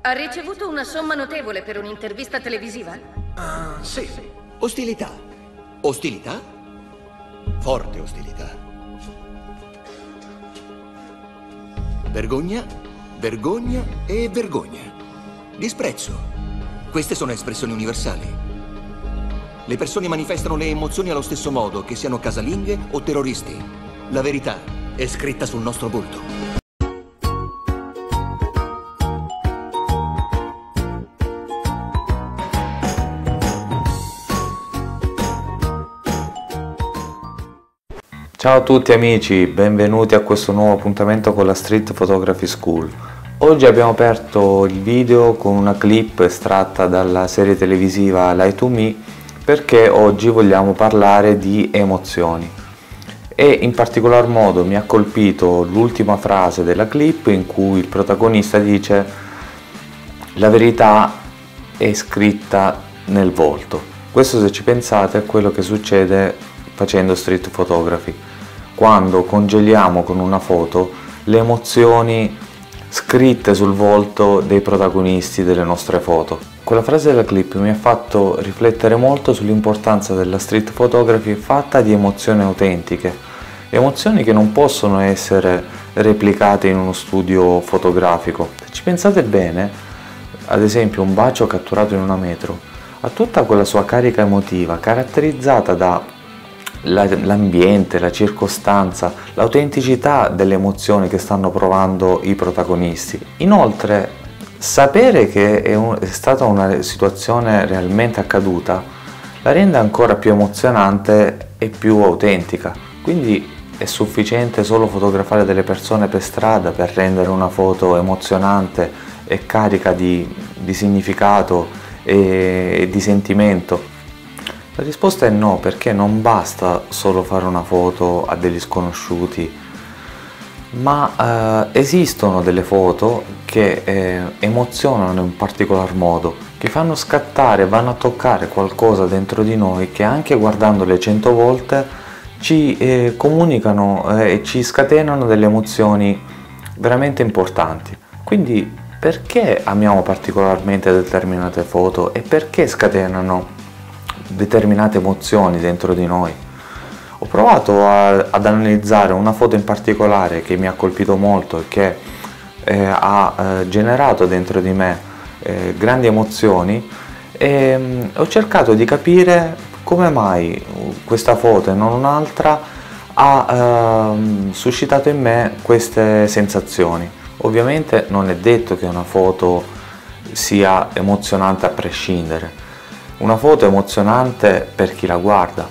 Ha ricevuto una somma notevole per un'intervista televisiva? Sì. Ostilità. Ostilità? Forte ostilità. Vergogna, vergogna e vergogna. Disprezzo. Queste sono espressioni universali. Le persone manifestano le emozioni allo stesso modo, che siano casalinghe o terroristi. La verità è scritta sul nostro volto. Ciao a tutti amici, benvenuti a questo nuovo appuntamento con la Street Photography School. Oggi abbiamo aperto il video con una clip estratta dalla serie televisiva Lie to Me, perché oggi vogliamo parlare di emozioni e in particolar modo mi ha colpito l'ultima frase della clip in cui il protagonista dice: la verità è scritta nel volto. Questo, se ci pensate, è quello che succede facendo street photography, quando congeliamo con una foto le emozioni scritte sul volto dei protagonisti delle nostre foto. Quella frase della clip mi ha fatto riflettere molto sull'importanza della street photography fatta di emozioni autentiche, emozioni che non possono essere replicate in uno studio fotografico. Se ci pensate bene, ad esempio un bacio catturato in una metro ha tutta quella sua carica emotiva caratterizzata da l'ambiente, la circostanza, l'autenticità delle emozioni che stanno provando i protagonisti. Inoltre, sapere che è stata una situazione realmente accaduta la rende ancora più emozionante e più autentica. Quindi è sufficiente solo fotografare delle persone per strada per rendere una foto emozionante e carica di significato e di sentimento. La risposta è no, perché non basta solo fare una foto a degli sconosciuti, ma esistono delle foto che emozionano in particolar modo, che fanno scattare, vanno a toccare qualcosa dentro di noi che anche guardandole 100 volte ci comunicano e ci scatenano delle emozioni veramente importanti. Quindi perché amiamo particolarmente determinate foto e perché scatenano determinate emozioni dentro di noi? Ho provato ad analizzare una foto in particolare che mi ha colpito molto e che ha generato dentro di me grandi emozioni e ho cercato di capire come mai questa foto e non un'altra ha suscitato in me queste sensazioni. Ovviamente non è detto che una foto sia emozionante a prescindere. Una foto è emozionante per chi la guarda,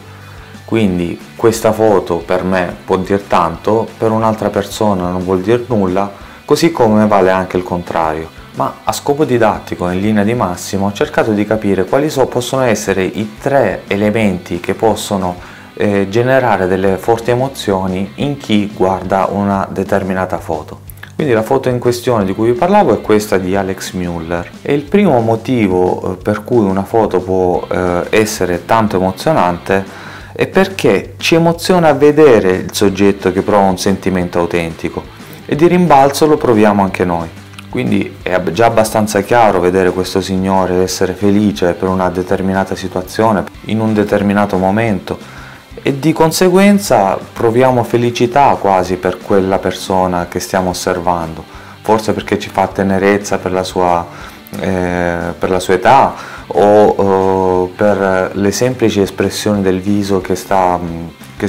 quindi questa foto per me può dir tanto, per un'altra persona non vuol dire nulla, così come vale anche il contrario. Ma a scopo didattico, in linea di massima, ho cercato di capire quali possono essere i 3 elementi che possono generare delle forti emozioni in chi guarda una determinata foto. Quindi la foto in questione di cui vi parlavo è questa di Alex Mueller e il primo motivo per cui una foto può essere tanto emozionante è perché ci emoziona vedere il soggetto che prova un sentimento autentico e di rimbalzo lo proviamo anche noi. Quindi è già abbastanza chiaro vedere questo signore essere felice per una determinata situazione, in un determinato momento, e di conseguenza proviamo felicità quasi per quella persona che stiamo osservando, forse perché ci fa tenerezza per la sua età o per le semplici espressioni del viso che sta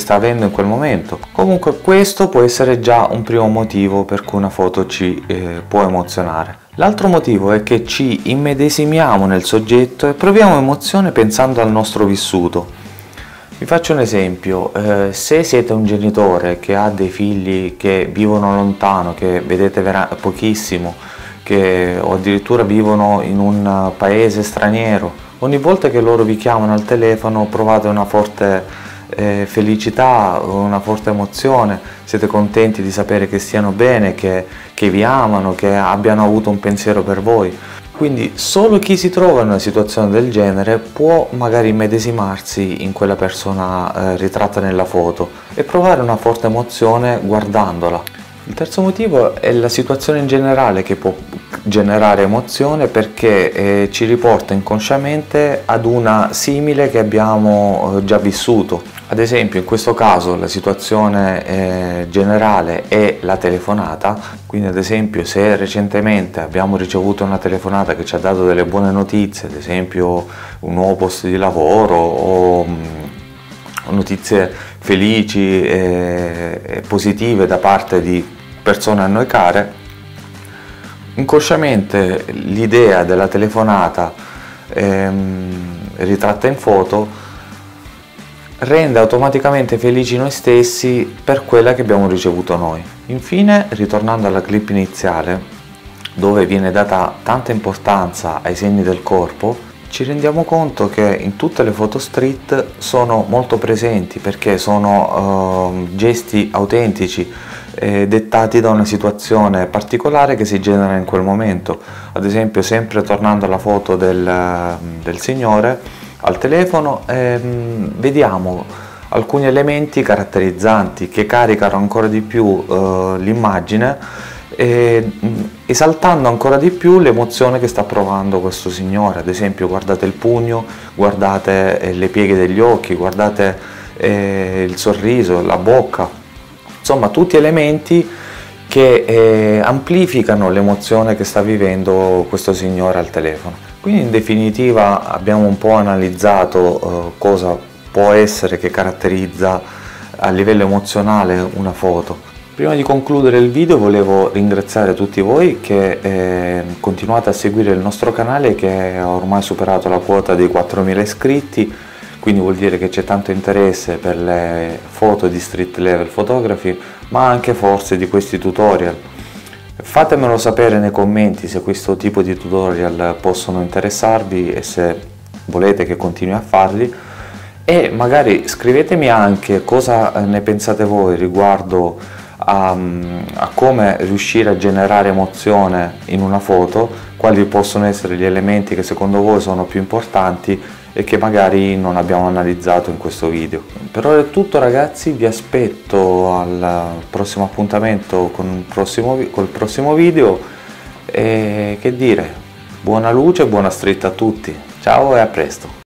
avendo in quel momento. Comunque questo può essere già un primo motivo per cui una foto ci può emozionare. L'altro motivo è che ci immedesimiamo nel soggetto e proviamo emozione pensando al nostro vissuto. Vi faccio un esempio: se siete un genitore che ha dei figli che vivono lontano, che vedete pochissimo, o addirittura vivono in un paese straniero, ogni volta che loro vi chiamano al telefono provate una forte felicità, una forte emozione, siete contenti di sapere che stiano bene, che vi amano, che abbiano avuto un pensiero per voi. Quindi solo chi si trova in una situazione del genere può magari immedesimarsi in quella persona ritratta nella foto e provare una forte emozione guardandola. Il terzo motivo è la situazione in generale che può generare emozione, perché ci riporta inconsciamente ad una simile che abbiamo già vissuto. Ad esempio, in questo caso la situazione generale è la telefonata, quindi ad esempio se recentemente abbiamo ricevuto una telefonata che ci ha dato delle buone notizie, ad esempio un nuovo posto di lavoro o notizie felici e positive da parte di persone a noi care, inconsciamente l'idea della telefonata ritratta in foto rende automaticamente felici noi stessi per quella che abbiamo ricevuto noi. Infine, ritornando alla clip iniziale, dove viene data tanta importanza ai segni del corpo, ci rendiamo conto che in tutte le foto street sono molto presenti, perché sono gesti autentici, dettati da una situazione particolare che si genera in quel momento. Ad esempio, sempre tornando alla foto del signore al telefono, vediamo alcuni elementi caratterizzanti che caricano ancora di più l'immagine, esaltando ancora di più l'emozione che sta provando questo signore. Ad esempio, guardate il pugno, guardate le pieghe degli occhi, guardate il sorriso, la bocca, insomma tutti elementi che amplificano l'emozione che sta vivendo questo signore al telefono. Quindi in definitiva abbiamo un po' analizzato cosa può essere che caratterizza a livello emozionale una foto. Prima di concludere il video volevo ringraziare tutti voi che continuate a seguire il nostro canale, che ha ormai superato la quota dei 4.000 iscritti, quindi vuol dire che c'è tanto interesse per le foto di street level photography, ma anche forse di questi tutorial. Fatemelo sapere nei commenti se questo tipo di tutorial possono interessarvi e se volete che continui a farli, e magari scrivetemi anche cosa ne pensate voi riguardo a come riuscire a generare emozione in una foto, quali possono essere gli elementi che secondo voi sono più importanti e che magari non abbiamo analizzato in questo video. Per ora è tutto ragazzi, vi aspetto al prossimo appuntamento col prossimo video e che dire, buona luce e buona street a tutti, ciao e a presto!